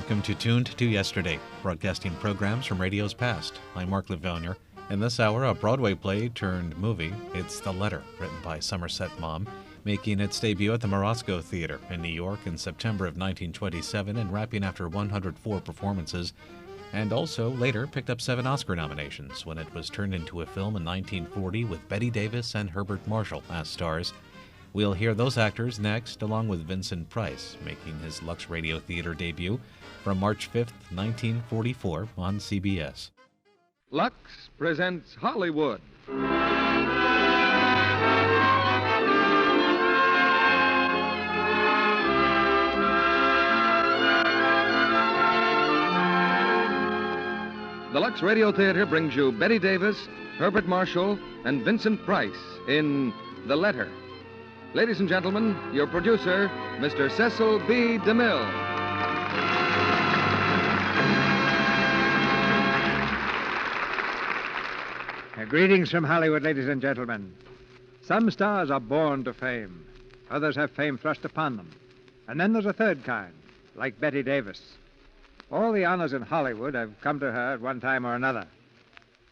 Welcome to Tuned to Yesterday, broadcasting programs from radio's past. I'm Mark Lavonier. In this hour, a Broadway play turned movie. It's The Letter, written by Somerset Maugham, making its debut at the Morosco Theater in New York in September of 1927 and wrapping after 104 performances, and also later picked up 7 Oscar nominations when it was turned into a film in 1940 with Bette Davis and Herbert Marshall as stars. We'll hear those actors next, along with Vincent Price, making his Lux Radio Theater debut from March 5th, 1944 on CBS. Lux presents Hollywood. The Lux Radio Theater brings you Bette Davis, Herbert Marshall, and Vincent Price in The Letter. Ladies and gentlemen, your producer, Mr. Cecil B. DeMille. Greetings from Hollywood, ladies and gentlemen. Some stars are born to fame. Others have fame thrust upon them. And then there's a third kind, like Bette Davis. All the honors in Hollywood have come to her at one time or another.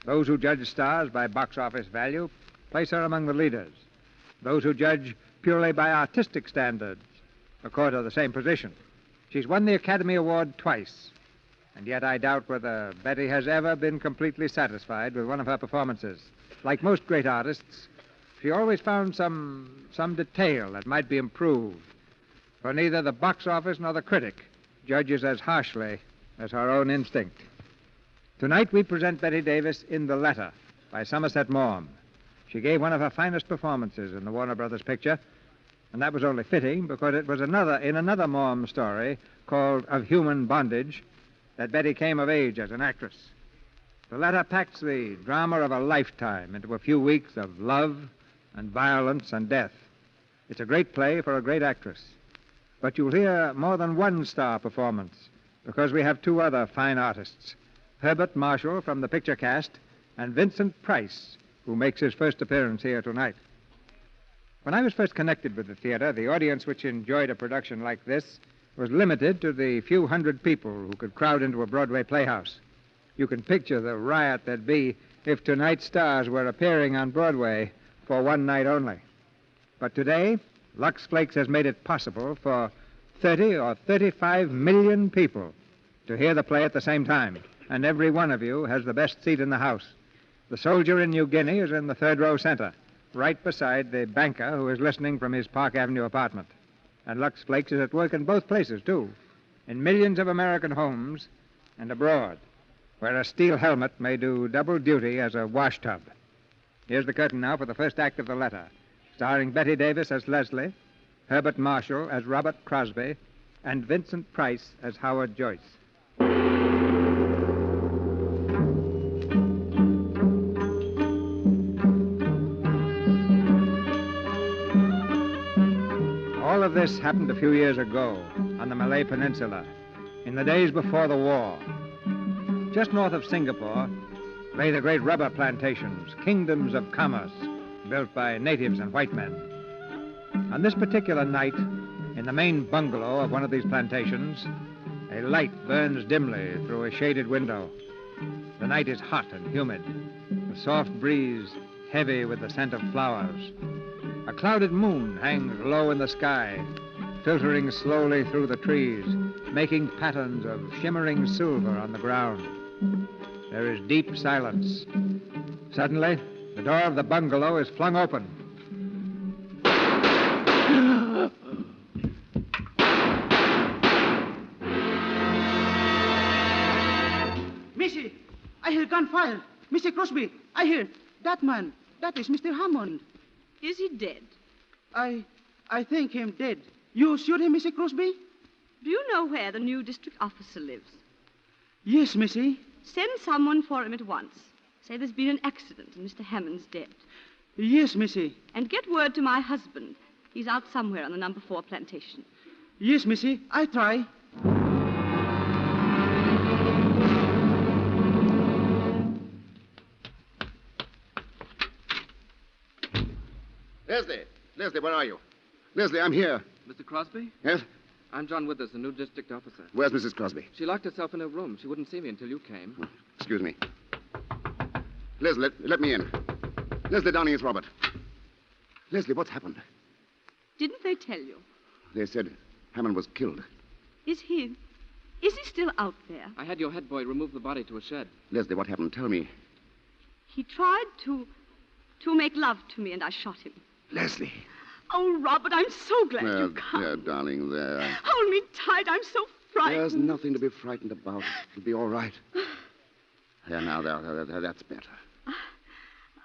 Those who judge stars by box office value place her among the leaders. Those who judge purely by artistic standards accord her the same position. She's won the Academy Award twice, and yet I doubt whether Bette has ever been completely satisfied with one of her performances. Like most great artists, she always found some detail that might be improved, for neither the box office nor the critic judges as harshly as her own instinct. Tonight we present Bette Davis in The Letter by Somerset Maugham. She gave one of her finest performances in the Warner Brothers picture, and that was only fitting because it was in another Maugham story called Of Human Bondage that Bette came of age as an actress. The Letter packs the drama of a lifetime into a few weeks of love and violence and death. It's a great play for a great actress. But you'll hear more than one star performance because we have 2 other fine artists, Herbert Marshall from the picture cast and Vincent Price, who makes his first appearance here tonight. When I was first connected with the theater, the audience which enjoyed a production like this was limited to the few hundred people who could crowd into a Broadway playhouse. You can picture the riot there'd be if tonight's stars were appearing on Broadway for one night only. But today, Lux Flakes has made it possible for 30 or 35 million people to hear the play at the same time, and every one of you has the best seat in the house. The soldier in New Guinea is in the 3rd row center, right beside the banker who is listening from his Park Avenue apartment. And Lux Flakes is at work in both places, too, in millions of American homes and abroad, where a steel helmet may do double duty as a wash tub. Here's the curtain now for the first act of The Letter, starring Bette Davis as Leslie, Herbert Marshall as Robert Crosby, and Vincent Price as Howard Joyce. All of this happened a few years ago on the Malay Peninsula, in the days before the war. Just north of Singapore lay the great rubber plantations, kingdoms of commerce, built by natives and white men. On this particular night, in the main bungalow of one of these plantations, a light burns dimly through a shaded window. The night is hot and humid, the soft breeze heavy with the scent of flowers. A clouded moon hangs low in the sky, filtering slowly through the trees, making patterns of shimmering silver on the ground. There is deep silence. Suddenly, the door of the bungalow is flung open. Missy, I hear gunfire. Mr. Crosby, I hear. That man, that is Mr. Hammond. Is he dead? I think him dead. You shoot him, Mr. Crosby? Do you know where the new district officer lives? Yes, Missy. Send someone for him at once. Say there's been an accident and Mr. Hammond's dead. Yes, Missy. And get word to my husband. He's out somewhere on the number 4 plantation. Yes, Missy. I try. Leslie, where are you? Leslie, I'm here. Mr. Crosby? Yes? I'm John Withers, the new district officer. Where's Mrs. Crosby? She locked herself in her room. She wouldn't see me until you came. Excuse me. Leslie, let me in. Leslie Downing, it's Robert. Leslie, what's happened? Didn't they tell you? They said Hammond was killed. Is he still out there? I had your head boy remove the body to a shed. Leslie, what happened? Tell me. He tried to make love to me, and I shot him. Leslie. Oh, Robert, I'm so glad you come. There, darling, there. Hold me tight. I'm so frightened. There's nothing to be frightened about. It'll be all right. There, now, there, that's better.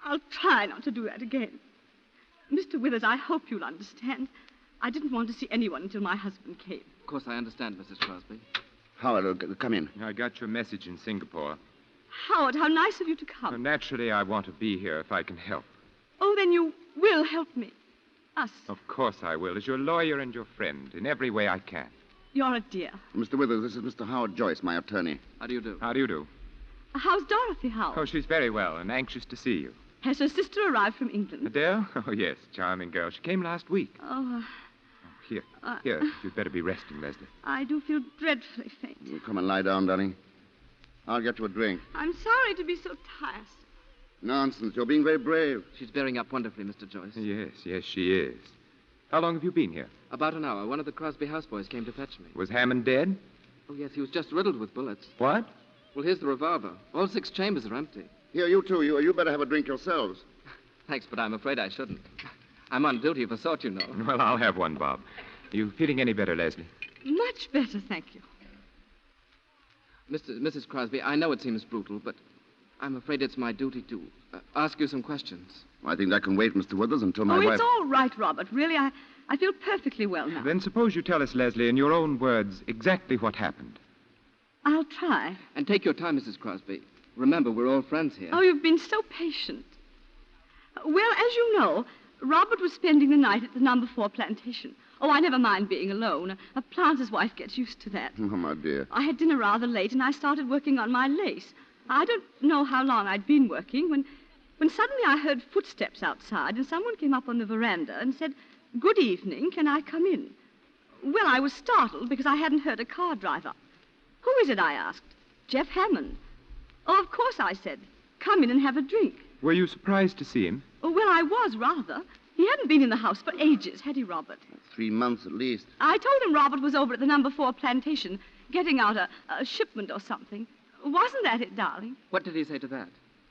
I'll try not to do that again. Mr. Withers, I hope you'll understand. I didn't want to see anyone until my husband came. Of course, I understand, Mrs. Crosby. Howard, come in. I got your message in Singapore. Howard, how nice of you to come. Well, naturally, I want to be here if I can help. Oh, then you will help me. Us. Of course I will, as your lawyer and your friend, in every way I can. You're a dear. Mr. Withers, this is Mr. Howard Joyce, my attorney. How do you do? How do you do? How's Dorothy, Howard? Oh, she's very well and anxious to see you. Has her sister arrived from England? Adele? Oh, yes, charming girl. She came last week. Oh, Here, you'd better be resting, Leslie. I do feel dreadfully faint. You come and lie down, darling. I'll get you a drink. I'm sorry to be so tiresome. Nonsense. You're being very brave. She's bearing up wonderfully, Mr. Joyce. Yes, she is. How long have you been here? About an hour. One of the Crosby houseboys came to fetch me. Was Hammond dead? Oh, yes, he was just riddled with bullets. What? Well, here's the revolver. All 6 chambers are empty. Here, you two. You better have a drink yourselves. Thanks, but I'm afraid I shouldn't. I'm on duty of assault, you know. Well, I'll have one, Bob. Are you feeling any better, Leslie? Much better, thank you. Mrs. Crosby, I know it seems brutal, but I'm afraid it's my duty to ask you some questions. I think that can wait, Mr. Withers, until my wife... It's all right, Robert. Really, I feel perfectly well now. Then suppose you tell us, Leslie, in your own words, exactly what happened. I'll try. And take your time, Mrs. Crosby. Remember, we're all friends here. Oh, you've been so patient. Well, as you know, Robert was spending the night at the number 4 plantation. Oh, I never mind being alone. A planter's wife gets used to that. Oh, my dear. I had dinner rather late, and I started working on my lace. I don't know how long I'd been working when suddenly I heard footsteps outside, and someone came up on the veranda and said, "Good evening, can I come in?" Well, I was startled because I hadn't heard a car drive up. "Who is it?" I asked. "Jeff Hammond." "Oh, of course," I said. "Come in and have a drink." Were you surprised to see him? Oh, well, I was, rather. He hadn't been in the house for ages, had he, Robert? 3 months at least. I told him Robert was over at the number 4 plantation, getting out a shipment or something. Wasn't that it, darling? What did he say to that?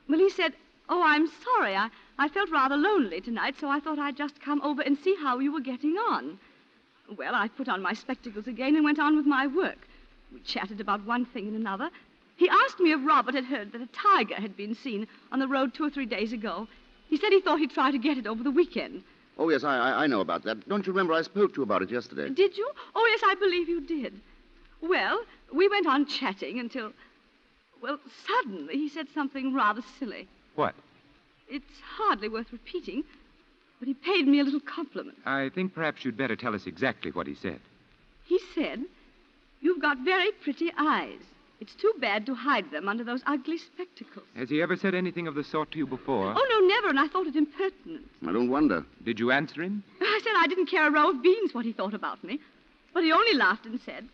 Well, he said, "Oh, I'm sorry. I felt rather lonely tonight, so I thought I'd just come over and see how you were getting on." Well, I put on my spectacles again and went on with my work. We chatted about one thing and another. He asked me if Robert had heard that a tiger had been seen on the road 2 or 3 days ago. He said he thought he'd try to get it over the weekend. Oh, yes, I know about that. Don't you remember I spoke to you about it yesterday? Did you? Oh, yes, I believe you did. Well, we went on chatting until... Well, suddenly he said something rather silly. What? It's hardly worth repeating, but he paid me a little compliment. I think perhaps you'd better tell us exactly what he said. He said, "You've got very pretty eyes. It's too bad to hide them under those ugly spectacles." Has he ever said anything of the sort to you before? Oh, no, never, and I thought it impertinent. I don't wonder. Did you answer him? I said I didn't care a row of beans what he thought about me, but he only laughed and said,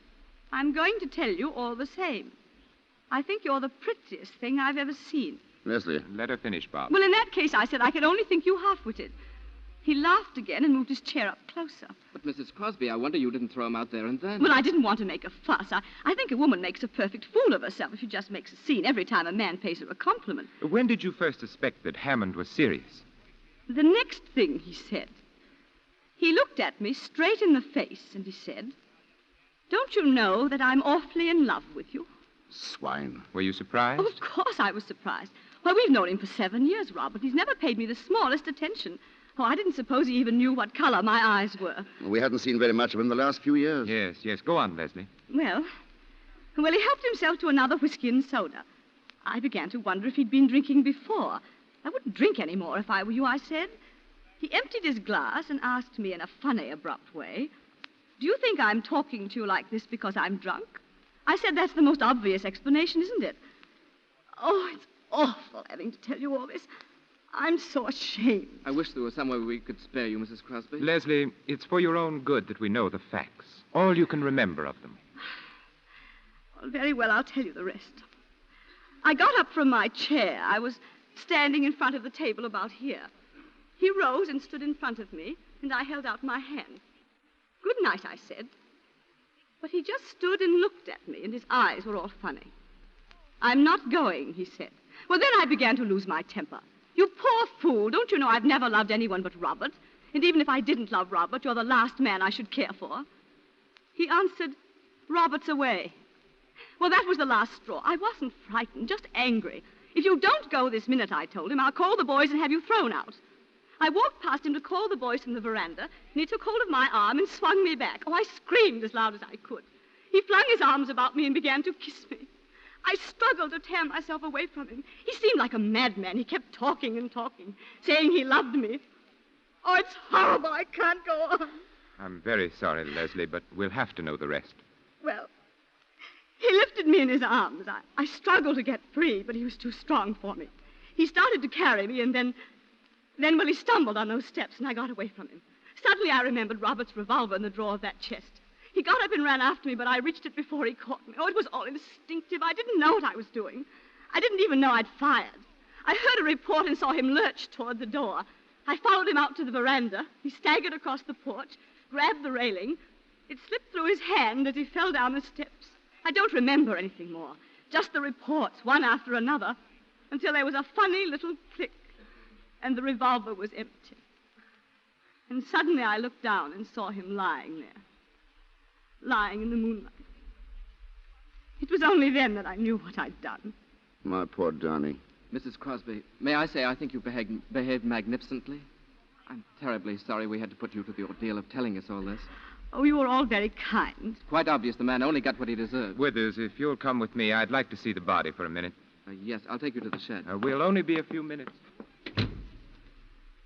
"I'm going to tell you all the same. I think you're the prettiest thing I've ever seen." Leslie. Let her finish, Bob. Well, in that case, I said, I could only think you half-witted. He laughed again and moved his chair up closer. But, Mrs. Crosby, I wonder you didn't throw him out there and then. Well, I didn't want to make a fuss. I think a woman makes a perfect fool of herself if she just makes a scene every time a man pays her a compliment. When did you first suspect that Hammond was serious? The next thing he said, he looked at me straight in the face and he said, "Don't you know that I'm awfully in love with you?" Swine. Were you surprised? Oh, of course I was surprised. Well, we've known him for 7 years, Robert. He's never paid me the smallest attention. Oh, I didn't suppose he even knew what color my eyes were. We hadn't seen very much of him the last few years. Yes. Go on, Leslie. Well, he helped himself to another whiskey and soda. I began to wonder if he'd been drinking before. I wouldn't drink any more if I were you, I said. He emptied his glass and asked me in a funny, abrupt way, "Do you think I'm talking to you like this because I'm drunk?" I said, "That's the most obvious explanation, isn't it?" Oh, it's awful having to tell you all this. I'm so ashamed. I wish there was some way we could spare you, Mrs. Crosby. Leslie, it's for your own good that we know the facts. All you can remember of them. Well, very well, I'll tell you the rest. I got up from my chair. I was standing in front of the table about here. He rose and stood in front of me, and I held out my hand. Good night, I said. But he just stood and looked at me, and his eyes were all funny. I'm not going, he said. Well, then I began to lose my temper. You poor fool, don't you know I've never loved anyone but Robert? And even if I didn't love Robert, you're the last man I should care for. He answered, Robert's away. Well, that was the last straw. I wasn't frightened, just angry. If you don't go this minute, I told him, I'll call the boys and have you thrown out. I walked past him to call the boys from the veranda, and he took hold of my arm and swung me back. Oh, I screamed as loud as I could. He flung his arms about me and began to kiss me. I struggled to tear myself away from him. He seemed like a madman. He kept talking and talking, saying he loved me. Oh, it's horrible. I can't go on. I'm very sorry, Leslie, but we'll have to know the rest. Well, he lifted me in his arms. I struggled to get free, but he was too strong for me. He started to carry me, and then, well, he stumbled on those steps, and I got away from him. Suddenly, I remembered Robert's revolver in the drawer of that chest. He got up and ran after me, but I reached it before he caught me. Oh, it was all instinctive. I didn't know what I was doing. I didn't even know I'd fired. I heard a report and saw him lurch toward the door. I followed him out to the veranda. He staggered across the porch, grabbed the railing. It slipped through his hand as he fell down the steps. I don't remember anything more, just the reports, one after another, until there was a funny little click, and the revolver was empty. And suddenly I looked down and saw him lying there, lying in the moonlight. It was only then that I knew what I'd done. My poor Donnie. Mrs. Crosby, may I say I think you behaved magnificently? I'm terribly sorry we had to put you to the ordeal of telling us all this. Oh, you were all very kind. Quite obvious the man only got what he deserved. Withers, if you'll come with me, I'd like to see the body for a minute. Yes, I'll take you to the shed. We'll only be a few minutes.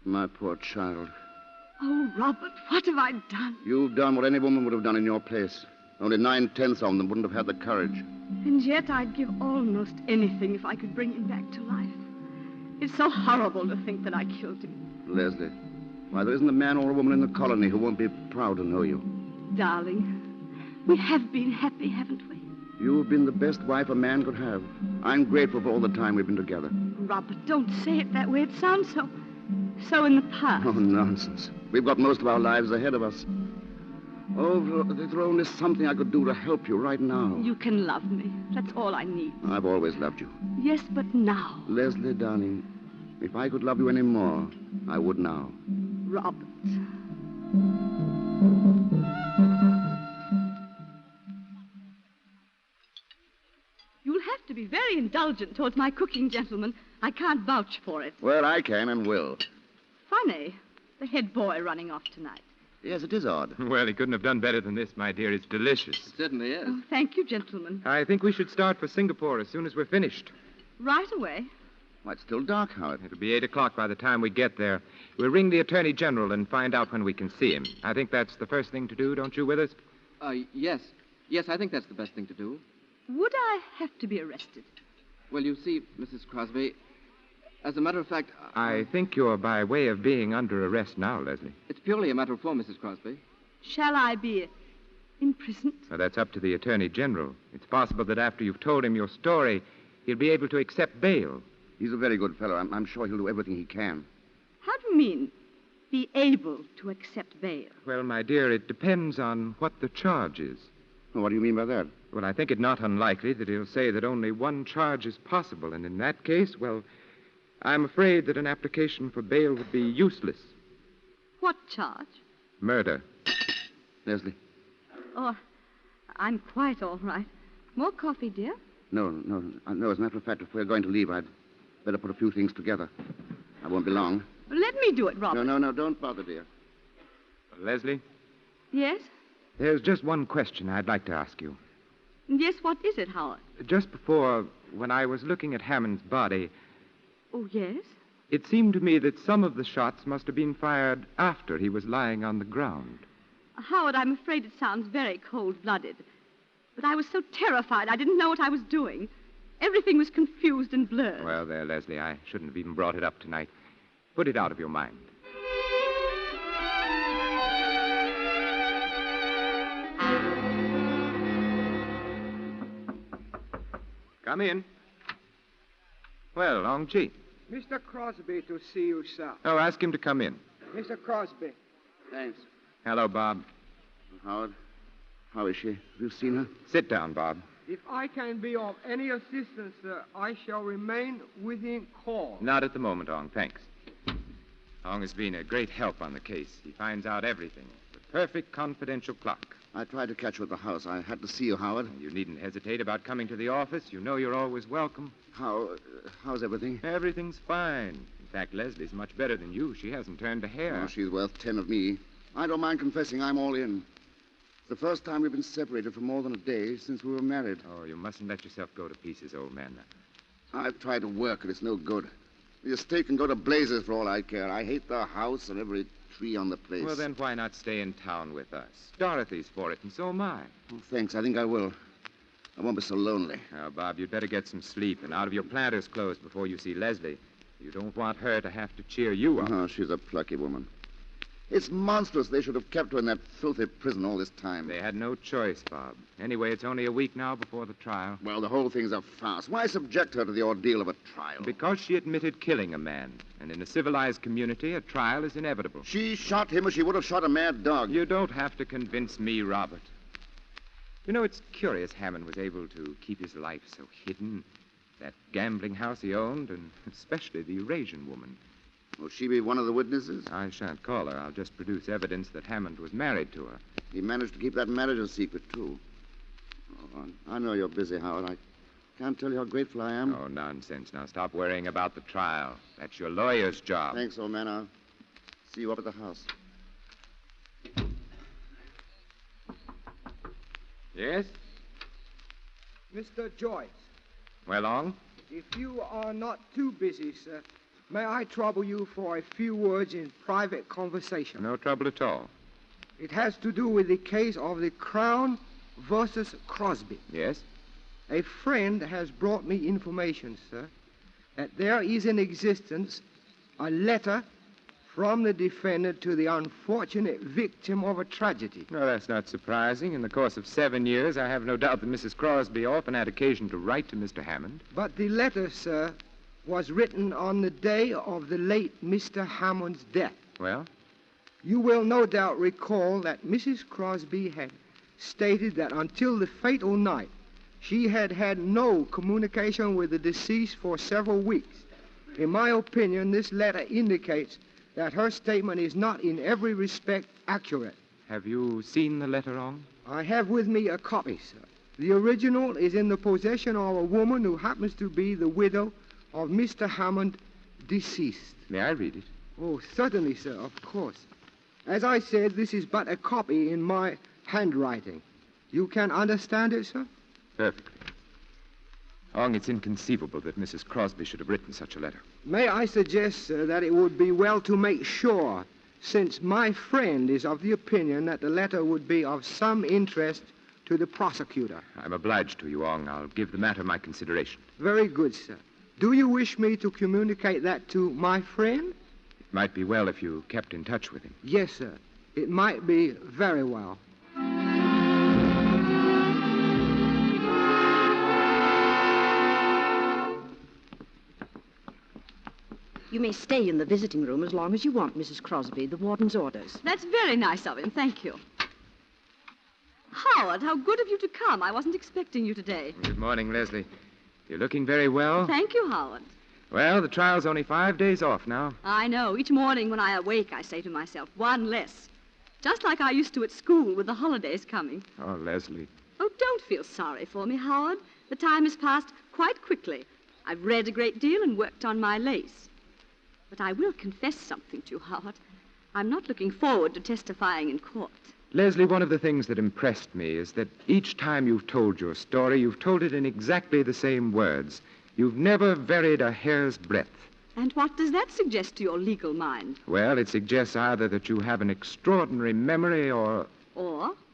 My poor child. Oh, Robert, what have I done? You've done what any woman would have done in your place. Only 9/10 of them wouldn't have had the courage. And yet I'd give almost anything if I could bring him back to life. It's so horrible to think that I killed him. Leslie, why, there isn't a man or a woman in the colony who won't be proud to know you. Darling, we have been happy, haven't we? You've been the best wife a man could have. I'm grateful for all the time we've been together. Robert, don't say it that way. It sounds so in the past. Oh, nonsense. We've got most of our lives ahead of us. Oh, if there were only something I could do to help you right now. You can love me. That's all I need. I've always loved you. Yes, but now. Leslie, darling, if I could love you any more, I would now. Robert. You'll have to be very indulgent towards my cooking, gentlemen. I can't vouch for it. Well, I can and will. Funny, the head boy running off tonight. Yes, it is odd. Well, he couldn't have done better than this, my dear. It's delicious. It certainly is. Oh, thank you, gentlemen. I think we should start for Singapore as soon as we're finished. Right away. Well, it's still dark, Howard. It'll be 8 o'clock by the time we get there. We'll ring the Attorney General and find out when we can see him. I think that's the first thing to do, don't you, Withers? Yes. Yes, I think that's the best thing to do. Would I have to be arrested? Well, you see, Mrs. Crosby, as a matter of fact... I think you're by way of being under arrest now, Leslie. It's purely a matter of form, Mrs. Crosby. Shall I be imprisoned? Well, that's up to the Attorney General. It's possible that after you've told him your story, he'll be able to accept bail. He's a very good fellow. I'm sure he'll do everything he can. How do you mean, be able to accept bail? Well, my dear, it depends on what the charge is. Well, what do you mean by that? Well, I think it not unlikely that he'll say that only one charge is possible, and in that case, well, I'm afraid that an application for bail would be useless. What charge? Murder. Leslie? Oh, I'm quite all right. More coffee, dear? No. As a matter of fact, if we're going to leave, I'd better put a few things together. I won't be long. Let me do it, Robert. No, don't bother, dear. Leslie, Yes? there's just one question I'd like to ask you. Yes, what is it, Howard? Just before, when I was looking at Hammond's body, Oh, yes? it seemed to me that some of the shots must have been fired after he was lying on the ground. Howard, I'm afraid it sounds very cold-blooded. But I was so terrified, I didn't know what I was doing. Everything was confused and blurred. Well, there, Leslie, I shouldn't have even brought it up tonight. Put it out of your mind. Come in. Well, Long G. Mr. Crosby to see you, sir. Oh, ask him to come in. Mr. Crosby. Thanks. Hello, Bob. Howard, how is she? Have you seen her? Sit down, Bob. If I can be of any assistance, sir, I shall remain within call. Not at the moment, Ong. Thanks. Ong has been a great help on the case. He finds out everything. The perfect confidential clock. I tried to catch you at the house. I had to see you, Howard. You needn't hesitate about coming to the office. You know you're always welcome. How's everything? Everything's fine. In fact, Leslie's much better than you. She hasn't turned a hair. Oh, she's worth 10 of me. I don't mind confessing I'm all in. It's the first time we've been separated for more than a day since we were married. Oh, you mustn't let yourself go to pieces, old man. I've tried to work, and it's no good. The estate can go to blazes for all I care. I hate the house and every tree on the place. Well, then why not stay in town with us? Dorothy's for it, and so am I. Oh, thanks. I think I will. I won't be so lonely. Now, Bob, you'd better get some sleep and out of your planter's clothes before you see Leslie. You don't want her to have to cheer you up. Oh, she's a plucky woman. It's monstrous they should have kept her in that filthy prison all this time. They had no choice, Bob. Anyway, it's only a week now before the trial. Well, the whole thing's a farce. Why subject her to the ordeal of a trial? Because she admitted killing a man. And in a civilized community, a trial is inevitable. She shot him as she would have shot a mad dog. You don't have to convince me, Robert. You know, it's curious Hammond was able to keep his life so hidden. That gambling house he owned, and especially the Eurasian woman. Will she be one of the witnesses? I shan't call her. I'll just produce evidence that Hammond was married to her. He managed to keep that marriage a secret, too. Oh, I know you're busy, Howard. I can't tell you how grateful I am. Oh, nonsense. Now, stop worrying about the trial. That's your lawyer's job. Thanks, old man. I'll see you up at the house. Yes? Mr. Joyce. Well, Long? If you are not too busy, sir, may I trouble you for a few words in private conversation? No trouble at all. It has to do with the case of the Crown versus Crosby. Yes? A friend has brought me information, sir, that there is in existence a letter from the defendant to the unfortunate victim of a tragedy. No, that's not surprising. In the course of 7 years, I have no doubt that Mrs. Crosby often had occasion to write to Mr. Hammond. But the letter, sir, was written on the day of the late Mr. Hammond's death. Well? You will no doubt recall that Mrs. Crosby had stated that until the fatal night, she had had no communication with the deceased for several weeks. In my opinion, this letter indicates that her statement is not in every respect accurate. Have you seen the letter, Ong? I have with me a copy, sir. The original is in the possession of a woman who happens to be the widow of Mr. Hammond, deceased. May I read it? Oh, certainly, sir, of course. As I said, this is but a copy in my handwriting. You can understand it, sir? Perfectly. Ong, it's inconceivable that Mrs. Crosby should have written such a letter. May I suggest, sir, that it would be well to make sure, since my friend is of the opinion that the letter would be of some interest to the prosecutor. I'm obliged to you, Ong. I'll give the matter my consideration. Very good, sir. Do you wish me to communicate that to my friend? It might be well if you kept in touch with him. Yes, sir. It might be very well. You may stay in the visiting room as long as you want, Mrs. Crosby. The warden's orders. That's very nice of him. Thank you. Howard, how good of you to come. I wasn't expecting you today. Good morning, Leslie. You're looking very well. Thank you, Howard. Well, the trial's only 5 days off now. I know. Each morning when I awake, I say to myself, one less. Just like I used to at school with the holidays coming. Oh, Leslie. Oh, don't feel sorry for me, Howard. The time has passed quite quickly. I've read a great deal and worked on my lace. But I will confess something to you, Howard. I'm not looking forward to testifying in court. Leslie, one of the things that impressed me is that each time you've told your story, you've told it in exactly the same words. You've never varied a hair's breadth. And what does that suggest to your legal mind? Well, it suggests either that you have an extraordinary memory or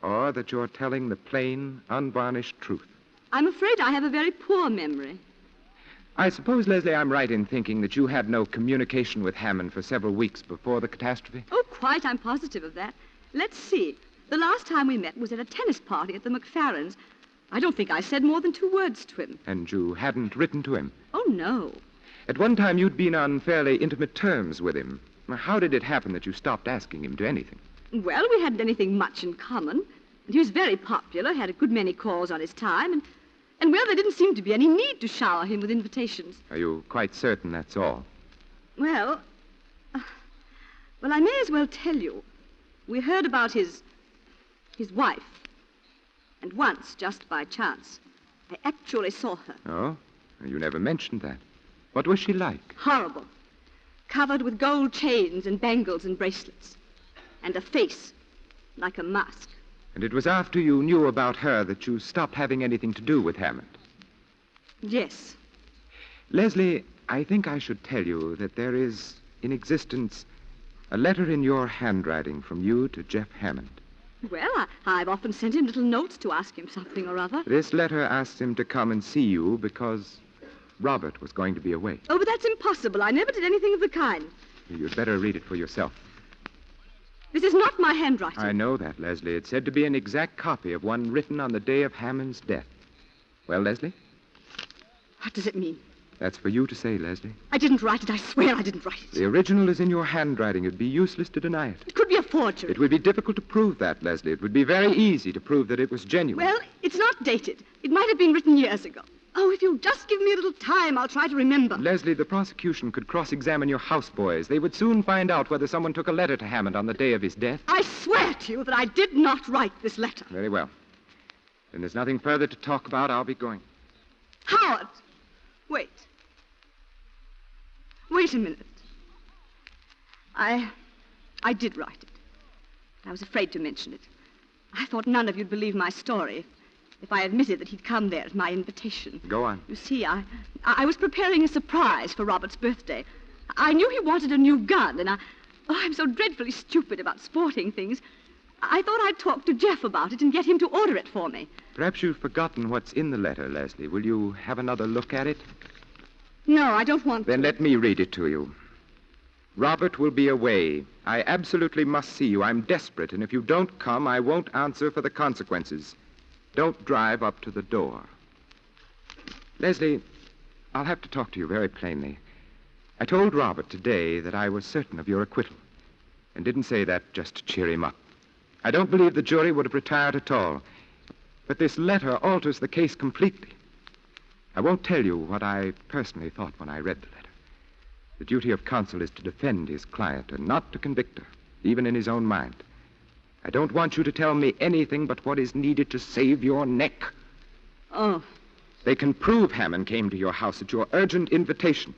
that you're telling the plain, unvarnished truth. I'm afraid I have a very poor memory. I suppose, Leslie, I'm right in thinking that you had no communication with Hammond for several weeks before the catastrophe? Oh, quite. I'm positive of that. Let's see. The last time we met was at a tennis party at the McFarrens'. I don't think I said more than 2 words to him. And you hadn't written to him? Oh, no. At one time, you'd been on fairly intimate terms with him. Now, how did it happen that you stopped asking him to anything? Well, we hadn't anything much in common. And he was very popular, had a good many calls on his time, and well, there didn't seem to be any need to shower him with invitations. Are you quite certain that's all? Well, I may as well tell you. We heard about his wife. And once, just by chance, I actually saw her. Oh? You never mentioned that. What was she like? Horrible. Covered with gold chains and bangles and bracelets. And a face like a mask. And it was after you knew about her that you stopped having anything to do with Hammond? Yes. Leslie, I think I should tell you that there is, in existence, a letter in your handwriting from you to Jeff Hammond. Well, I've often sent him little notes to ask him something or other. This letter asks him to come and see you because Robert was going to be away. Oh, but that's impossible. I never did anything of the kind. You'd better read it for yourself. This is not my handwriting. I know that, Leslie. It's said to be an exact copy of one written on the day of Hammond's death. Well, Leslie? What does it mean? That's for you to say, Leslie. I didn't write it. I swear I didn't write it. The original is in your handwriting. It'd be useless to deny it. It could be a forgery. It would be difficult to prove that, Leslie. It would be very easy to prove that it was genuine. Well, it's not dated. It might have been written years ago. Oh, if you'll just give me a little time, I'll try to remember. Leslie, the prosecution could cross-examine your houseboys. They would soon find out whether someone took a letter to Hammond on the day of his death. I swear to you that I did not write this letter. Very well. Then there's nothing further to talk about. I'll be going. Howard! Wait. Wait a minute. I did write it. I was afraid to mention it. I thought none of you'd believe my story if I admitted that he'd come there at my invitation. Go on. You see, I was preparing a surprise for Robert's birthday. I knew he wanted a new gun, and I'm so dreadfully stupid about sporting things. I thought I'd talk to Jeff about it and get him to order it for me. Perhaps you've forgotten what's in the letter, Leslie. Will you have another look at it? No, I don't want to. Then let me read it to you. Robert will be away. I absolutely must see you. I'm desperate, and if you don't come, I won't answer for the consequences. Don't drive up to the door. Leslie, I'll have to talk to you very plainly. I told Robert today that I was certain of your acquittal, and didn't say that just to cheer him up. I don't believe the jury would have retired at all, but this letter alters the case completely. I won't tell you what I personally thought when I read the letter. The duty of counsel is to defend his client and not to convict her, even in his own mind. I don't want you to tell me anything but what is needed to save your neck. Oh. They can prove Hammond came to your house at your urgent invitation.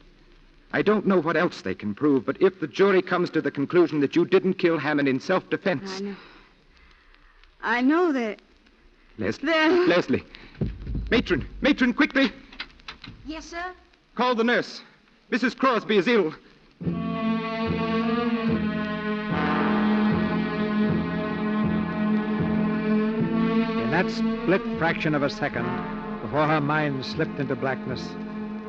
I don't know what else they can prove, but if the jury comes to the conclusion that you didn't kill Hammond in self-defense... I know that... Leslie. Matron, quickly. Yes, sir? Call the nurse. Mrs. Crosby is ill. In that split fraction of a second, before her mind slipped into blackness,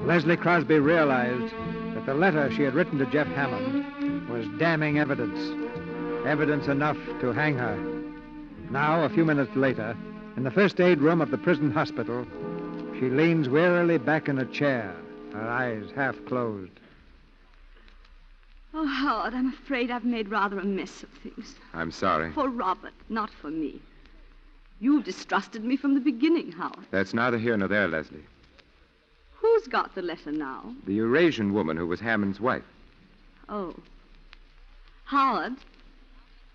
Leslie Crosby realized that the letter she had written to Jeff Hammond was damning evidence. Evidence enough to hang her. Now, a few minutes later, in the first aid room of the prison hospital, she leans wearily back in a chair, her eyes half closed. Oh, Howard, I'm afraid I've made rather a mess of things. I'm sorry. For Robert, not for me. You've distrusted me from the beginning, Howard. That's neither here nor there, Leslie. Who's got the letter now? The Eurasian woman who was Hammond's wife. Oh. Howard,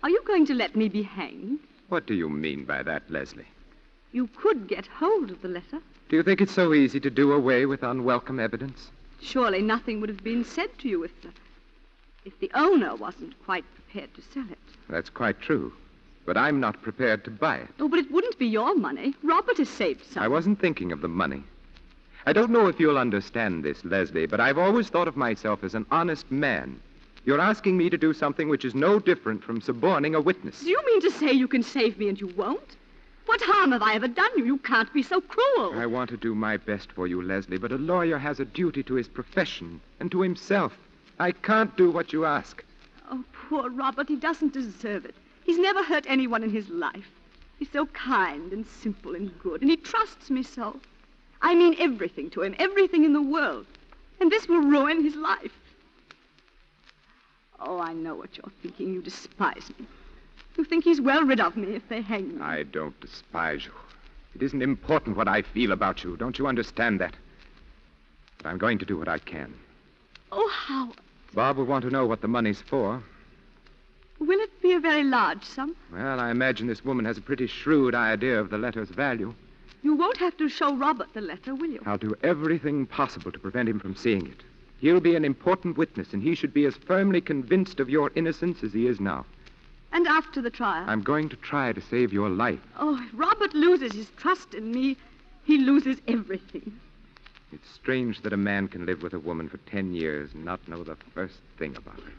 are you going to let me be hanged? What do you mean by that, Leslie? You could get hold of the letter. Do you think it's so easy to do away with unwelcome evidence? Surely nothing would have been said to you if the owner wasn't quite prepared to sell it. That's quite true. But I'm not prepared to buy it. Oh, but it wouldn't be your money. Robert has saved some. I wasn't thinking of the money. I don't know if you'll understand this, Leslie, but I've always thought of myself as an honest man. You're asking me to do something which is no different from suborning a witness. Do you mean to say you can save me and you won't? What harm have I ever done you? You can't be so cruel. I want to do my best for you, Leslie, but a lawyer has a duty to his profession and to himself. I can't do what you ask. Oh, poor Robert. He doesn't deserve it. He's never hurt anyone in his life. He's so kind and simple and good, and he trusts me so. I mean everything to him, everything in the world. And this will ruin his life. Oh, I know what you're thinking. You despise me. You think he's well rid of me if they hang me. I don't despise you. It isn't important what I feel about you. Don't you understand that? But I'm going to do what I can. Oh, Howard. Bob will want to know what the money's for. Will it be a very large sum? Well, I imagine this woman has a pretty shrewd idea of the letter's value. You won't have to show Robert the letter, will you? I'll do everything possible to prevent him from seeing it. He'll be an important witness, and he should be as firmly convinced of your innocence as he is now. And after the trial? I'm going to try to save your life. Oh, if Robert loses his trust in me, he loses everything. It's strange that a man can live with a woman for 10 years and not know the first thing about her.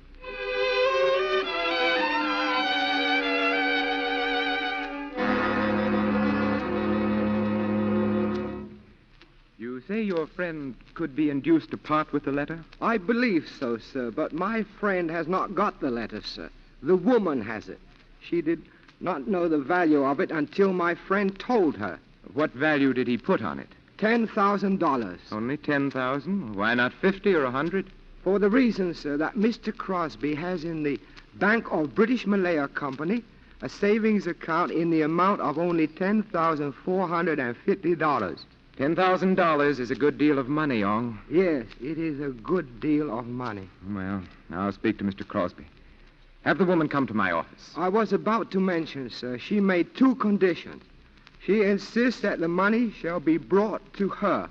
You say your friend could be induced to part with the letter? I believe so, sir, but my friend has not got the letter, sir. The woman has it. She did not know the value of it until my friend told her. What value did he put on it? $10,000. Only 10,000? Why not 50 or 100? For the reason, sir, that Mr. Crosby has in the Bank of British Malaya Company a savings account in the amount of only $10,450. $10,000 is a good deal of money, Ong. Yes, it is a good deal of money. Well, now I'll speak to Mr. Crosby. Have the woman come to my office. I was about to mention, sir, she made 2 conditions. She insists that the money shall be brought to her.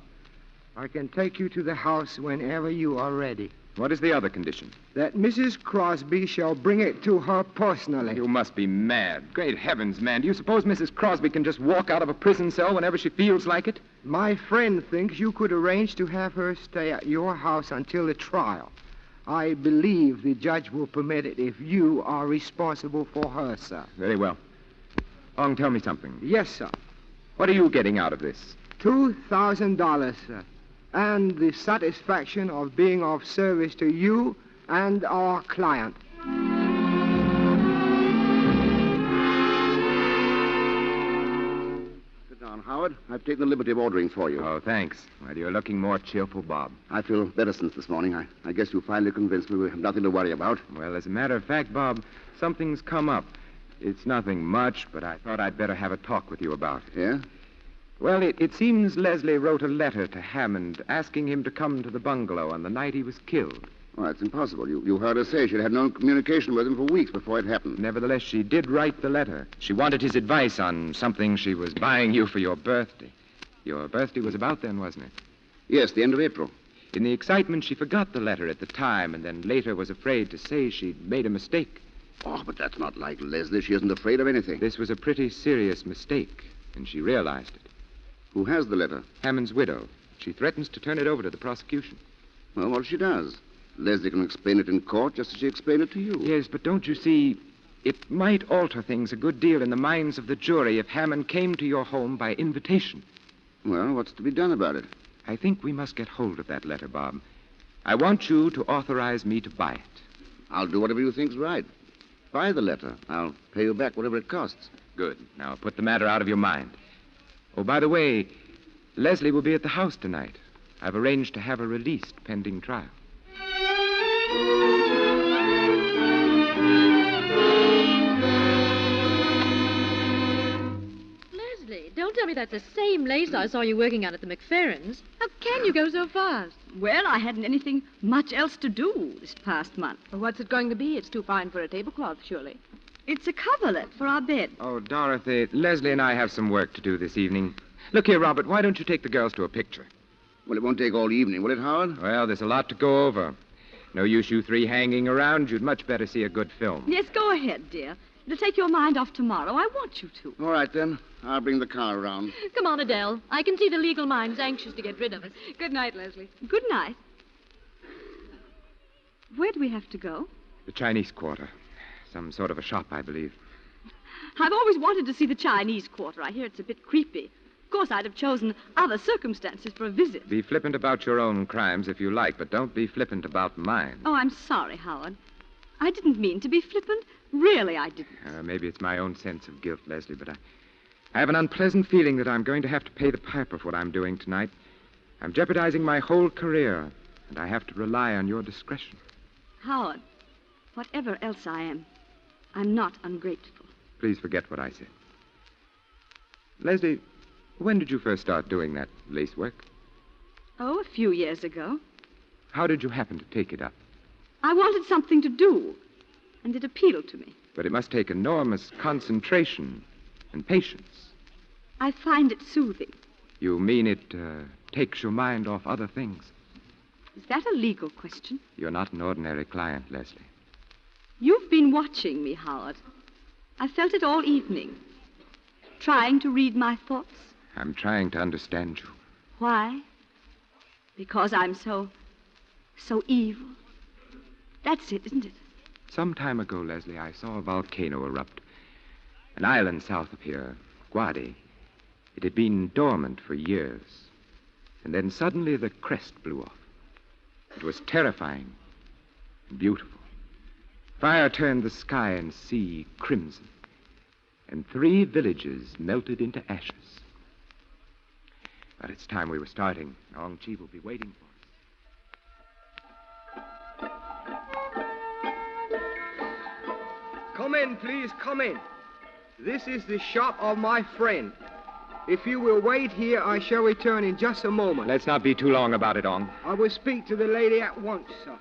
I can take you to the house whenever you are ready. What is the other condition? That Mrs. Crosby shall bring it to her personally. You must be mad. Great heavens, man. Do you suppose Mrs. Crosby can just walk out of a prison cell whenever she feels like it? My friend thinks you could arrange to have her stay at your house until the trial. I believe the judge will permit it if you are responsible for her, sir. Very well. Ong, tell me something. Yes, sir. What are you getting out of this? $2,000, sir. And the satisfaction of being of service to you and our client. Sit down, Howard. I've taken the liberty of ordering for you. Oh, thanks. Well, you're looking more cheerful, Bob. I feel better since this morning. I guess you finally convinced me we have nothing to worry about. Well, as a matter of fact, Bob, something's come up. It's nothing much, but I thought I'd better have a talk with you about it. Yeah? Well, it seems Leslie wrote a letter to Hammond asking him to come to the bungalow on the night he was killed. Well, that's impossible. You heard her say she'd had no communication with him for weeks before it happened. Nevertheless, she did write the letter. She wanted his advice on something she was buying you for your birthday. Your birthday was about then, wasn't it? Yes, the end of April. In the excitement, she forgot the letter at the time and then later was afraid to say she'd made a mistake. Oh, but that's not like Leslie. She isn't afraid of anything. This was a pretty serious mistake, and she realized it. Who has the letter? Hammond's widow. She threatens to turn it over to the prosecution. Well, what if she does? Leslie can explain it in court just as she explained it to you. Yes, but don't you see, it might alter things a good deal in the minds of the jury if Hammond came to your home by invitation. Well, what's to be done about it? I think we must get hold of that letter, Bob. I want you to authorize me to buy it. I'll do whatever you think's right. Buy the letter. I'll pay you back whatever it costs. Good. Now put the matter out of your mind. Oh, by the way, Leslie will be at the house tonight. I've arranged to have her released pending trial. Leslie, don't tell me that's the same lace I saw you working on at the McFerrins. How can you go so fast? Well, I hadn't anything much else to do this past month. Well, what's it going to be? It's too fine for a tablecloth, surely. It's a coverlet for our bed. Oh, Dorothy, Leslie and I have some work to do this evening. Look here, Robert, why don't you take the girls to a picture? Well, it won't take all evening, will it, Howard? Well, there's a lot to go over. No use you 3 hanging around. You'd much better see a good film. Yes, go ahead, dear. It'll take your mind off tomorrow. I want you to. All right, then. I'll bring the car around. Come on, Adele. I can see the legal mind's anxious to get rid of us. Good night, Leslie. Good night. Where do we have to go? The Chinese Quarter. Some sort of a shop, I believe. I've always wanted to see the Chinese Quarter. I hear it's a bit creepy. Of course, I'd have chosen other circumstances for a visit. Be flippant about your own crimes if you like, but don't be flippant about mine. Oh, I'm sorry, Howard. I didn't mean to be flippant. Really, I didn't. Maybe it's my own sense of guilt, Leslie, but I have an unpleasant feeling that I'm going to have to pay the piper for what I'm doing tonight. I'm jeopardizing my whole career, and I have to rely on your discretion. Howard, whatever else I am, I'm not ungrateful. Please forget what I said. Leslie, when did you first start doing that lace work? Oh, a few years ago. How did you happen to take it up? I wanted something to do, and it appealed to me. But it must take enormous concentration and patience. I find it soothing. You mean it takes your mind off other things? Is that a legal question? You're not an ordinary client, Leslie. You've been watching me, Howard. I felt it all evening. Trying to read my thoughts. I'm trying to understand you. Why? Because I'm so evil. That's it, isn't it? Some time ago, Leslie, I saw a volcano erupt. An island south of here, Guadi. It had been dormant for years. And then suddenly the crest blew off. It was terrifying and beautiful. Fire turned the sky and sea crimson. And 3 villages melted into ashes. But it's time we were starting. Ong Chi will be waiting for us. Come in, please, come in. This is the shop of my friend. If you will wait here, I shall return in just a moment. Let's not be too long about it, Ong. I will speak to the lady at once, sir.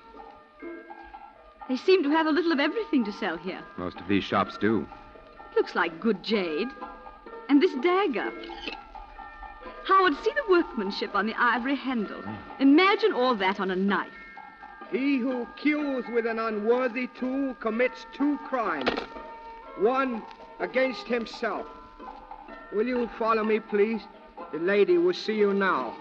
They seem to have a little of everything to sell here. Most of these shops do. Looks like good jade. And this dagger. Howard, see the workmanship on the ivory handle. Imagine all that on a knife. He who kills with an unworthy tool commits 2 crimes. One against himself. Will you follow me, please? The lady will see you now.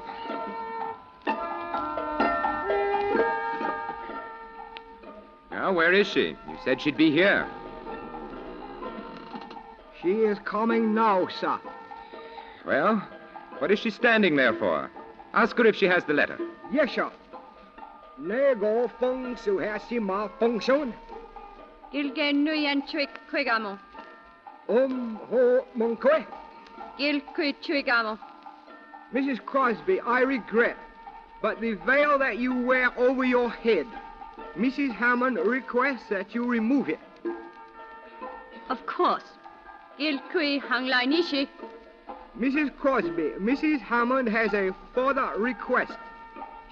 Now, where is she? You said she'd be here. She is coming now, sir. Well, what is she standing there for? Ask her if she has the letter. Yes, sir. Nego feng su ha si ma feng shun. Gilge nuyen trick quigamo. Ho monkwe. Gil quid trigamo. Mrs. Crosby, I regret, but the veil that you wear over your head, Mrs. Hammond requests that you remove it. Of course. Gil kui hang lai nishi. Mrs. Crosby, Mrs. Hammond has a further request.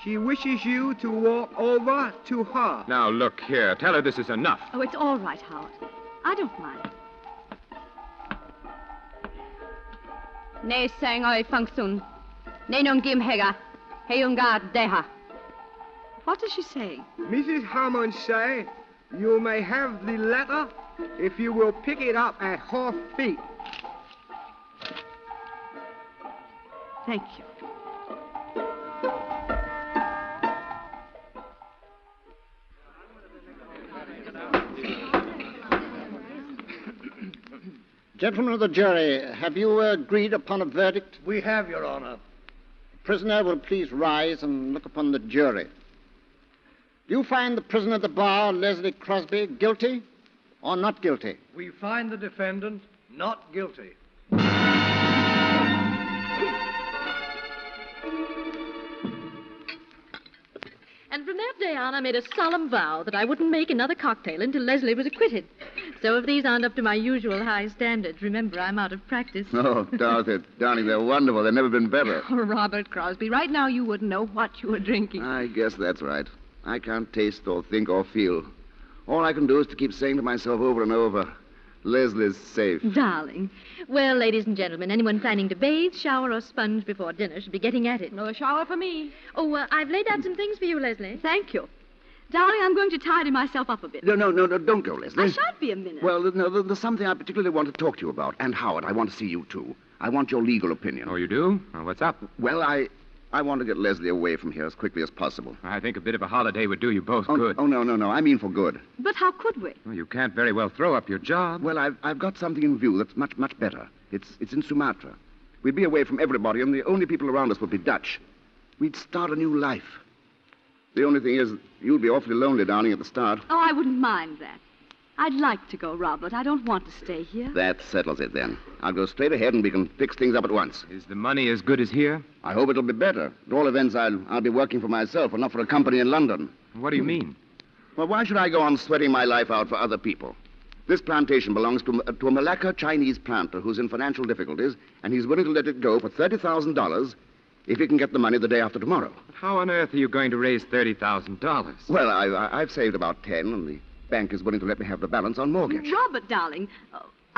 She wishes you to walk over to her. Now, look here. Tell her this is enough. Oh, it's all right, Howard. I don't mind. Ne sang oi fangsun. Ne nong gim hega. Heyunga deha. What is she saying? Mrs. Hammond say you may have the letter if you will pick it up at her feet. Thank you. Gentlemen of the jury, have you agreed upon a verdict? We have, Your Honor. The prisoner will please rise and look upon the jury. Do you find the prisoner at the bar, Leslie Crosby, guilty or not guilty? We find the defendant not guilty. And from that day on, I made a solemn vow that I wouldn't make another cocktail until Leslie was acquitted. So if these aren't up to my usual high standards, remember, I'm out of practice. Oh, Dorothy, darling, they're wonderful. They've never been better. Oh, Robert Crosby, right now you wouldn't know what you were drinking. I guess that's right. I can't taste or think or feel. All I can do is to keep saying to myself over and over, Leslie's safe. Darling. Well, ladies and gentlemen, anyone planning to bathe, shower, or sponge before dinner should be getting at it. No shower for me. Oh, I've laid out some things for you, Leslie. Thank you. Darling, I'm going to tidy myself up a bit. No, don't go, Leslie. I shan't be a minute. Well, no, there's something I particularly want to talk to you about. And, Howard, I want to see you, too. I want your legal opinion. Oh, you do? Well, what's up? Well, I want to get Leslie away from here as quickly as possible. I think a bit of a holiday would do you both Oh, good. oh, no. I mean for good. But how could we? Well, you can't very well throw up your job. Well, I've got something in view that's much, much better. It's in Sumatra. We'd be away from everybody, and the only people around us would be Dutch. We'd start a new life. The only thing is, you'd be awfully lonely, darling, at the start. Oh, I wouldn't mind that. I'd like to go, Robert. I don't want to stay here. That settles it, then. I'll go straight ahead, and we can fix things up at once. Is the money as good as here? I hope it'll be better. At all events, I'll be working for myself and not for a company in London. What do you mean? Well, why should I go on sweating my life out for other people? This plantation belongs to a Malacca Chinese planter who's in financial difficulties, and he's willing to let it go for $30,000 if he can get the money the day after tomorrow. But how on earth are you going to raise $30,000? Well, I've saved about 10, and the bank is willing to let me have the balance on mortgage. Robert, darling,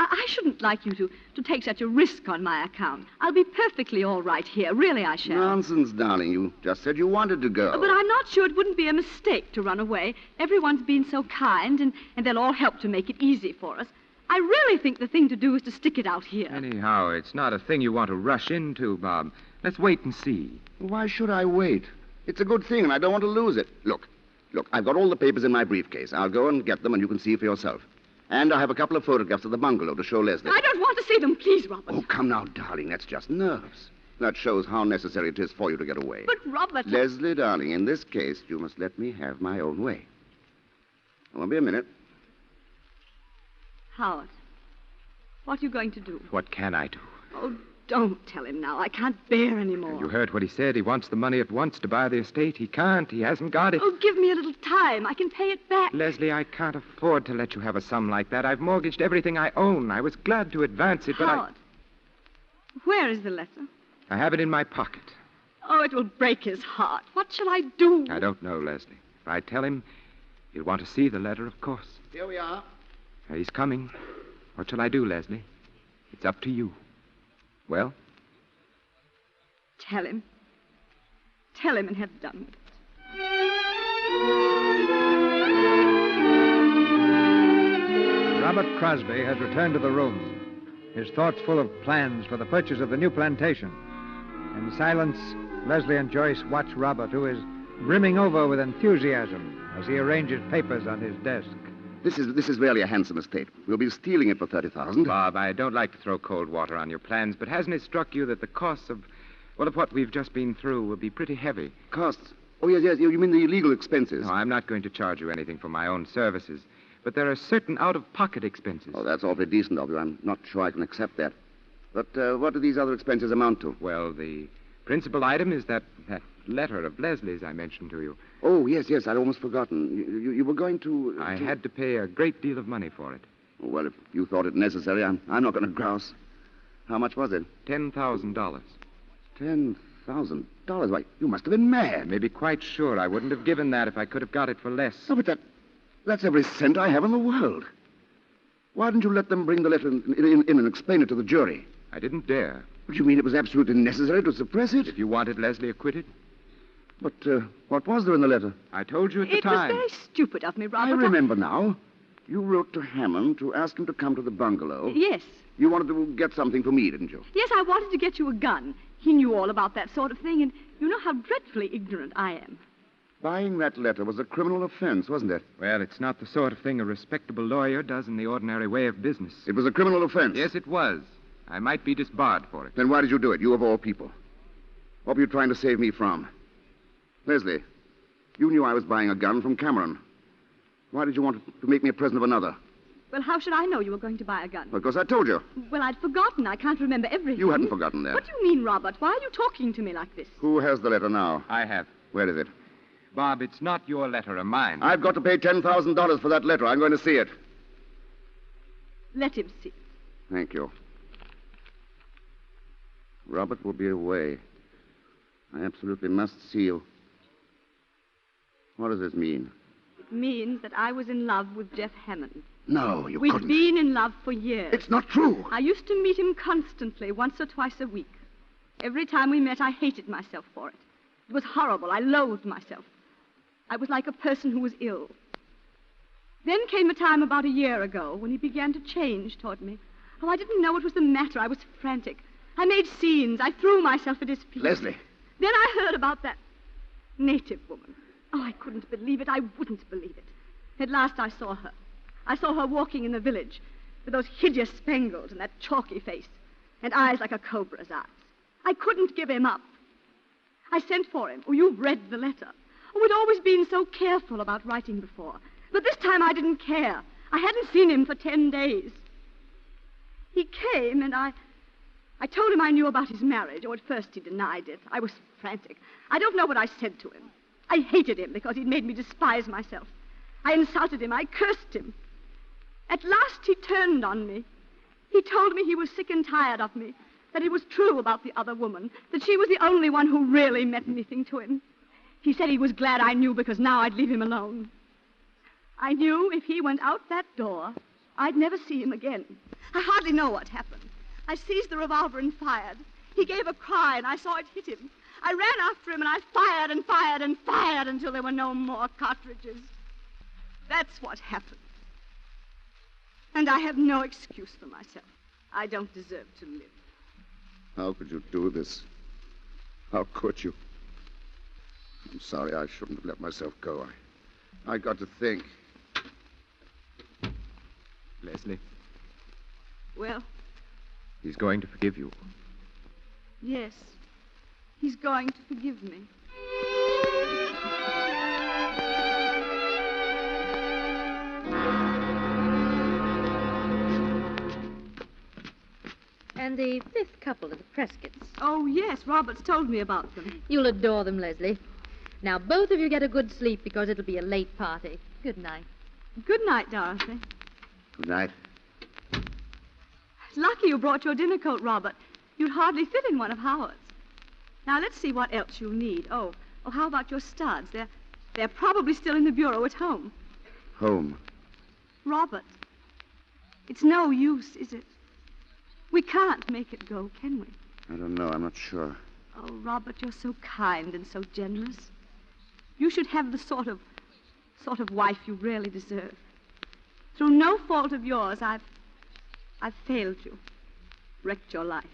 I shouldn't like you to take such a risk on my account. I'll be perfectly all right here. Really, I shall. Nonsense, darling. You just said you wanted to go. But I'm not sure it wouldn't be a mistake to run away. Everyone's been so kind, and they'll all help to make it easy for us. I really think the thing to do is to stick it out here. Anyhow, it's not a thing you want to rush into, Bob. Let's wait and see. Why should I wait? It's a good thing, and I don't want to lose it. Look, I've got all the papers in my briefcase. I'll go and get them, and you can see for yourself. And I have a couple of photographs of the bungalow to show Leslie. I don't want to see them, please, Robert. Oh, come now, darling. That's just nerves. That shows how necessary it is for you to get away. But, Robert... Leslie, darling, in this case, you must let me have my own way. It won't be a minute. Howard, what are you going to do? What can I do? Oh, don't tell him now. I can't bear any more. You heard what he said. He wants the money at once to buy the estate. He can't. He hasn't got it. Oh, give me a little time. I can pay it back. Leslie, I can't afford to let you have a sum like that. I've mortgaged everything I own. I was glad to advance it, but Howard, where is the letter? I have it in my pocket. Oh, it will break his heart. What shall I do? I don't know, Leslie. If I tell him, he'll want to see the letter, of course. Here we are. He's coming. What shall I do, Leslie? It's up to you. Well? Tell him. Tell him and have done with it. Robert Crosby has returned to the room, his thoughts full of plans for the purchase of the new plantation. In silence, Leslie and Joyce watch Robert, who is brimming over with enthusiasm as he arranges papers on his desk. This is really a handsome estate. We'll be stealing it for $30,000. Bob, I don't like to throw cold water on your plans, but hasn't it struck you that the costs of what we've just been through will be pretty heavy? Costs? Oh, yes. You mean the legal expenses? No, I'm not going to charge you anything for my own services. But there are certain out-of-pocket expenses. Oh, that's awfully decent of you. I'm not sure I can accept that. But what do these other expenses amount to? Well, the principal item is that letter of Leslie's I mentioned to you. Oh, yes. I'd almost forgotten. You were going to... I had to pay a great deal of money for it. Well, if you thought it necessary, I'm not going to grouse. How much was it? $10,000. $10,000? Why, you must have been mad. You may be quite sure I wouldn't have given that if I could have got it for less. No, but that's every cent I have in the world. Why didn't you let them bring the letter in and explain it to the jury? I didn't dare. But you mean it was absolutely necessary to suppress it? If you wanted Leslie acquitted? But what was there in the letter? I told you at the It time. was very stupid of me, Robert. I remember now. You wrote to Hammond to ask him to come to the bungalow. Yes. You wanted to get something for me, didn't you? Yes, I wanted to get you a gun. He knew all about that sort of thing, and you know how dreadfully ignorant I am. Buying that letter was a criminal offense, wasn't it? Well, it's not the sort of thing a respectable lawyer does in the ordinary way of business. It was a criminal offense? Yes, it was. I might be disbarred for it. Then why did you do it, you of all people? What were you trying to save me from? Leslie, you knew I was buying a gun from Cameron. Why did you want to make me a present of another? Well, how should I know you were going to buy a gun? Because I told you. Well, I'd forgotten. I can't remember everything. You hadn't forgotten that. What do you mean, Robert? Why are you talking to me like this? Who has the letter now? I have. Where is it? Bob, it's not your letter or mine. I've got to pay $10,000 for that letter. I'm going to see it. Let him see it. Thank you. Robert will be away. I absolutely must see you. What does this mean? It means that I was in love with Jeff Hammond. No, you We'd couldn't. been in love for years. It's not true. I used to meet him constantly, once or twice a week. Every time we met, I hated myself for it. It was horrible. I loathed myself. I was like a person who was ill. Then came a time about a year ago when he began to change toward me. Oh, I didn't know what was the matter. I was frantic. I made scenes. I threw myself at his feet. Leslie. Then I heard about that native woman. Oh, I couldn't believe it. I wouldn't believe it. At last I saw her. I saw her walking in the village with those hideous spangles and that chalky face and eyes like a cobra's eyes. I couldn't give him up. I sent for him. Oh, you've read the letter. Oh, we'd always been so careful about writing before. But this time I didn't care. I hadn't seen him for 10 days. He came, and I told him I knew about his marriage. Oh, at first he denied it. I was frantic. I don't know what I said to him. I hated him because he'd made me despise myself. I insulted him. I cursed him. At last he turned on me. He told me he was sick and tired of me, that it was true about the other woman, that she was the only one who really meant anything to him. He said he was glad I knew because now I'd leave him alone. I knew if he went out that door, I'd never see him again. I hardly know what happened. I seized the revolver and fired. He gave a cry, and I saw it hit him. I ran after him, and I fired and fired and fired until there were no more cartridges. That's what happened. And I have no excuse for myself. I don't deserve to live. How could you do this? How could you? I'm sorry, I shouldn't have let myself go. I got to think. Leslie, Well, he's going to forgive you. yes. He's going to forgive me. And the fifth couple of the Prescotts. Oh, yes. Robert's told me about them. You'll adore them, Leslie. Now, both of you get a good sleep because it'll be a late party. Good night. Good night, Dorothy. Good night. It's lucky you brought your dinner coat, Robert. You'd hardly fit in one of Howard's. Now, let's see what else you'll need. Oh, how about your studs? They're probably still in the bureau at home. Home. Robert, it's no use, is it? We can't make it go, can we? I don't know. I'm not sure. Oh, Robert, you're so kind and so generous. You should have the sort of wife you really deserve. Through no fault of yours, I've failed you, wrecked your life.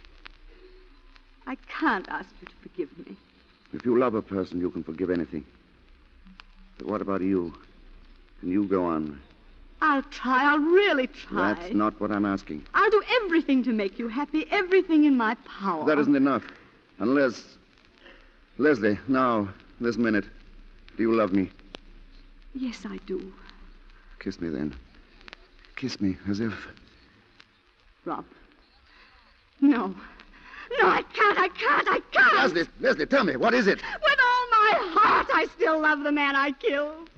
I can't ask you to forgive me. If you love a person, you can forgive anything. But what about you? Can you go on? I'll try. I'll really try. That's not what I'm asking. I'll do everything to make you happy, everything in my power. That isn't enough. Unless... Leslie, now, this minute, do you love me? Yes, I do. Kiss me then. Kiss me as if... Rob. No. No, I can't. Leslie, tell me, what is it? With all my heart, I still love the man I killed.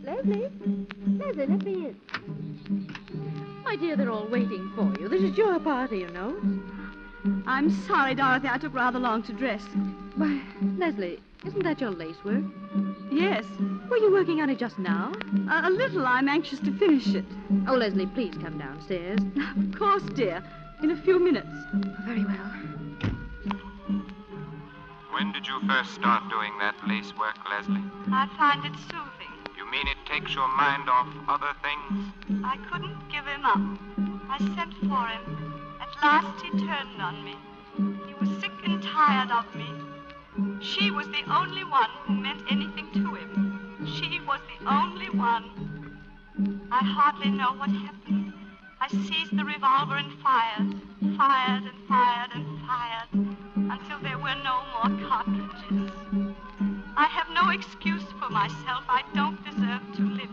Leslie, let me in. My dear, they're all waiting for you. This is your party, you know. I'm sorry, Dorothy. I took rather long to dress. Why, Leslie, isn't that your lace work? Yes. Were you working on it just now? A little. I'm anxious to finish it. Oh, Leslie, please come downstairs. Of course, dear. In a few minutes. Very well. When did you first start doing that lace work, Leslie? I find it soothing. You mean it takes your mind off other things? I couldn't give him up. I sent for him. At last he turned on me. He was sick and tired of me. She was the only one who meant anything to him. She was the only one. I hardly know what happened. I seized the revolver and fired and fired and fired until there were no more cartridges. I have no excuse for myself. I don't deserve to live.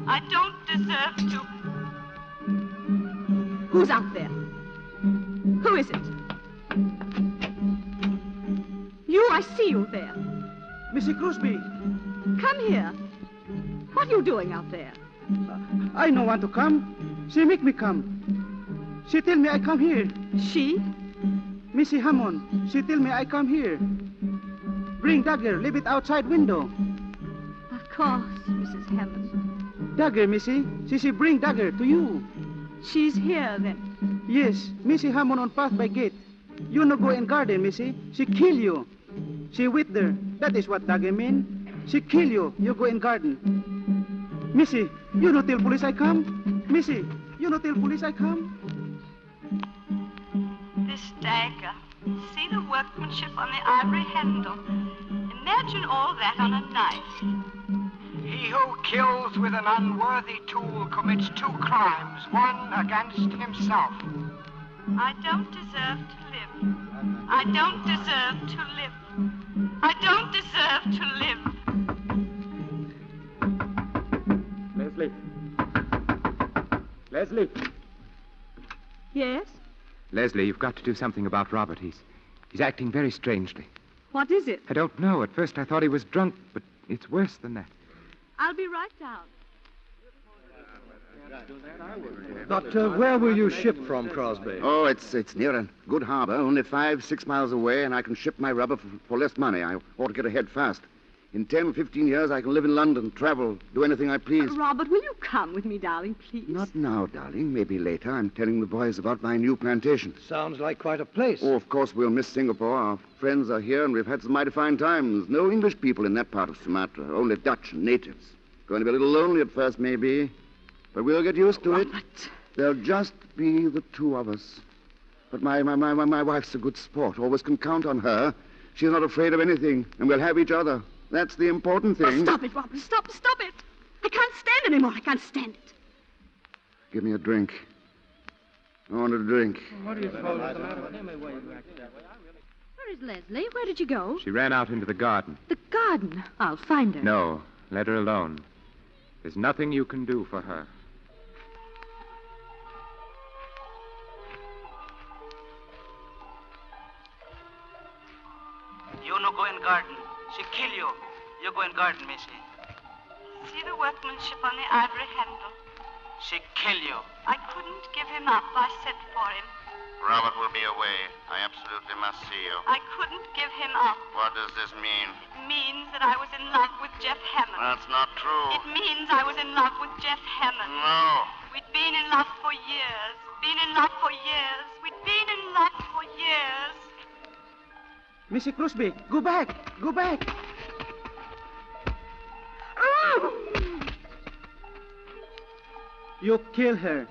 I don't deserve to... Who's out there? Who is it? You, I see you there. Missy Crosby. Come here. What are you doing out there? I no want to come. She make me come. She tell me I come here. She? Missy Hammond. She tell me I come here. Bring dagger. Leave it outside window. Of course, Mrs. Hammond. Dagger, Missy. She bring dagger to you. She's here, then? Yes. Missy Hammond on path by gate. You no go in garden, Missy. She kill you. She with there. That is what dagger mean. She kill you. You go in garden. Missy, you no tell police I come. Missy, you no tell police I come. This dagger. See the workmanship on the ivory handle. Imagine all that on a knife. He who kills with an unworthy tool commits two crimes, one against himself. I don't deserve to live. I don't deserve to live. I don't deserve to live. Leslie. Leslie. Yes? Leslie, you've got to do something about Robert. He's acting very strangely. What is it? I don't know. At first I thought he was drunk, but it's worse than that. I'll be right down. But where will you ship from, Crosby? Oh, it's near a good harbor, only 5-6 miles away, and I can ship my rubber for less money. I ought to get ahead fast. In 10-15 years, I can live in London, travel, do anything I please. Robert, will you come with me, darling, please? Not now, darling. Maybe later. I'm telling the boys about my new plantation. Sounds like quite a place. Oh, of course, we'll miss Singapore. Our friends are here, and we've had some mighty fine times. No English people in that part of Sumatra, only Dutch and natives. Going to be a little lonely at first, maybe, but we'll get used to it. There'll just be the two of us. But my wife's a good sport. Always can count on her. She's not afraid of anything, and we'll have each other. That's the important thing. Oh, stop it, Robert. Stop it. I can't stand it anymore. I can't stand it. Give me a drink. I want a drink. What do you suppose is the matter with him? Where is Leslie? Where did you go? She ran out into the garden. The garden. I'll find her. No, let her alone. There's nothing you can do for her. You no go in garden. She kill you. You go in garden, Missy. See the workmanship on the ivory handle. She kill you. I couldn't give him up. I sent for him. Robert will be away. I absolutely must see you. I couldn't give him up. What does this mean? It means that I was in love with Jeff Hammond. That's not true. It means I was in love with Jeff Hammond. No. We'd been in love for years. We'd been in love for years. Missy Crosby, go back. You kill her.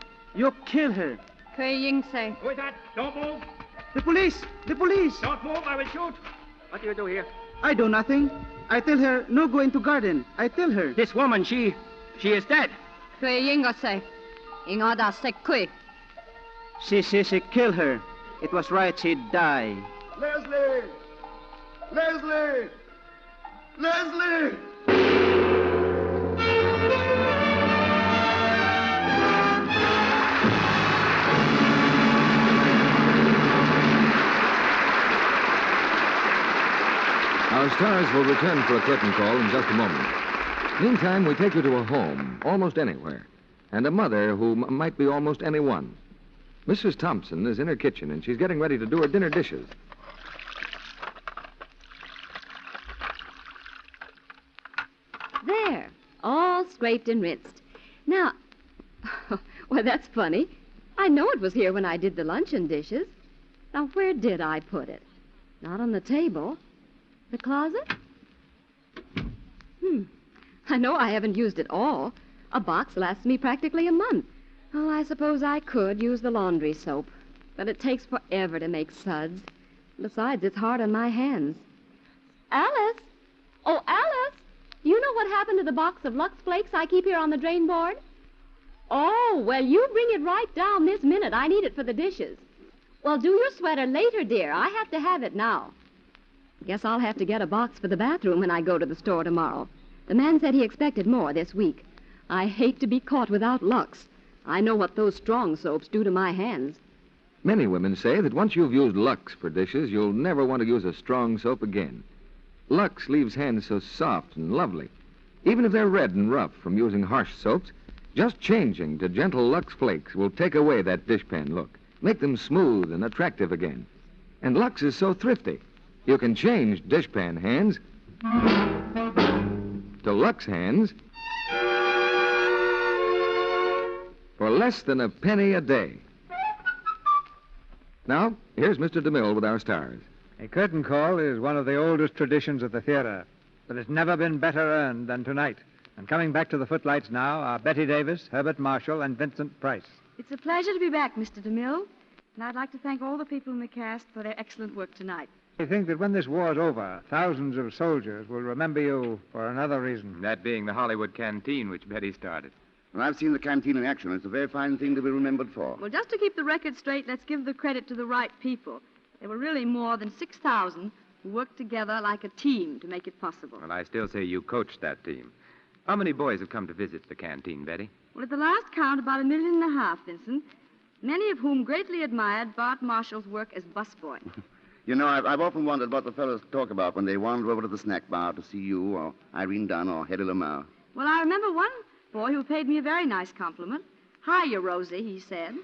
Kuei Ying say. Who is that? Don't move. The police. Don't move. I will shoot. What do you do here? I do nothing. I tell her no go into garden. I tell her. This woman, she is dead. Kuei Ying say. Inga da se kui. She kill her. It was right she die. Leslie! Our stars will return for a curtain call in just a moment. Meantime, we take you to a home, almost anywhere, and a mother who might be almost anyone. Mrs. Thompson is in her kitchen, and she's getting ready to do her dinner dishes. There, all scraped and rinsed. Now, well, that's funny. I know it was here when I did the luncheon dishes. Now, where did I put it? Not on the table. The closet? I know I haven't used it all. A box lasts me practically a month. Oh, I suppose I could use the laundry soap. But it takes forever to make suds. Besides, it's hard on my hands. Alice! Oh, Alice! You know what happened to the box of Lux Flakes I keep here on the drain board? Oh, well, you bring it right down this minute. I need it for the dishes. Well, do your sweater later, dear. I have to have it now. Guess I'll have to get a box for the bathroom when I go to the store tomorrow. The man said he expected more this week. I hate to be caught without Lux. I know what those strong soaps do to my hands. Many women say that once you've used Lux for dishes, you'll never want to use a strong soap again. Lux leaves hands so soft and lovely. Even if they're red and rough from using harsh soaps, just changing to gentle Lux Flakes will take away that dishpan look, make them smooth and attractive again. And Lux is so thrifty. You can change dishpan hands to Lux hands for less than a penny a day. Now, here's Mr. DeMille with our stars. A curtain call is one of the oldest traditions of the theater, but it's never been better earned than tonight. And coming back to the footlights now are Betty Davis, Herbert Marshall, and Vincent Price. It's a pleasure to be back, Mr. DeMille. And I'd like to thank all the people in the cast for their excellent work tonight. I think that when this war's over, thousands of soldiers will remember you for another reason. That being the Hollywood canteen, which Betty started. Well, I've seen the canteen in action. It's a very fine thing to be remembered for. Well, just to keep the record straight, let's give the credit to the right people. There were really more than 6,000 who worked together like a team to make it possible. Well, I still say you coached that team. How many boys have come to visit the canteen, Betty? Well, at the last count, about 1.5 million, Vincent, many of whom greatly admired Bart Marshall's work as busboy. You know, I've often wondered what the fellows talk about when they wander over to the snack bar to see you or Irene Dunn or Hedy Lamarr. Well, I remember one boy who paid me a very nice compliment. Hiya, Rosie, he said.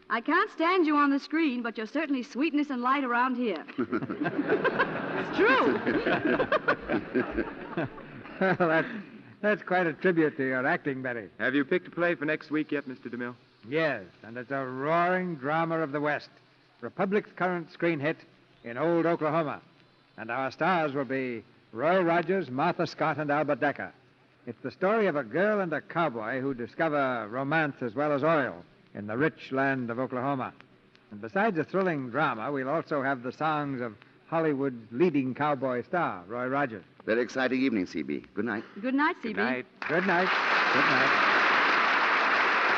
I can't stand you on the screen, but you're certainly sweetness and light around here. It's true. Well, that's quite a tribute to your acting, Betty. Have you picked a play for next week yet, Mr. DeMille? Yes, and it's a roaring drama of the West. Republic's current screen hit in Old Oklahoma. And our stars will be Roy Rogers, Martha Scott, and Albert Decker. It's the story of a girl and a cowboy who discover romance as well as oil in the rich land of Oklahoma. And besides a thrilling drama, we'll also have the songs of Hollywood's leading cowboy star, Roy Rogers. Very exciting evening, C.B. Good night. Good night, C.B. Good night. Good night. Good night.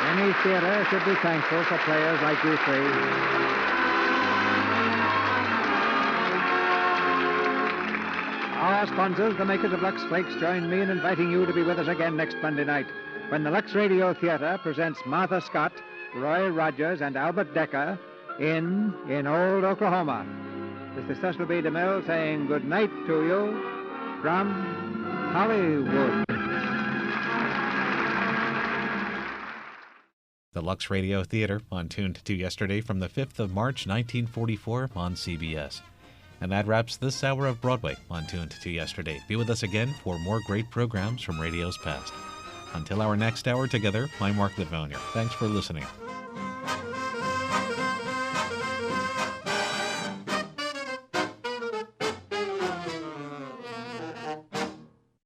Any theater should be thankful for players like you three. Our sponsors, the makers of Lux Flakes, join me in inviting you to be with us again next Monday night when the Lux Radio Theater presents Martha Scott, Roy Rogers, and Albert Decker in Old Oklahoma. This is Cecil B. DeMille saying good night to you from Hollywood. The Lux Radio Theater on Tuned to Yesterday from the 5th of March, 1944 on CBS. And that wraps this hour of Broadway on Tuned to Yesterday. Be with us again for more great programs from radio's past. Until our next hour together, I'm Mark Lavonier. Thanks for listening.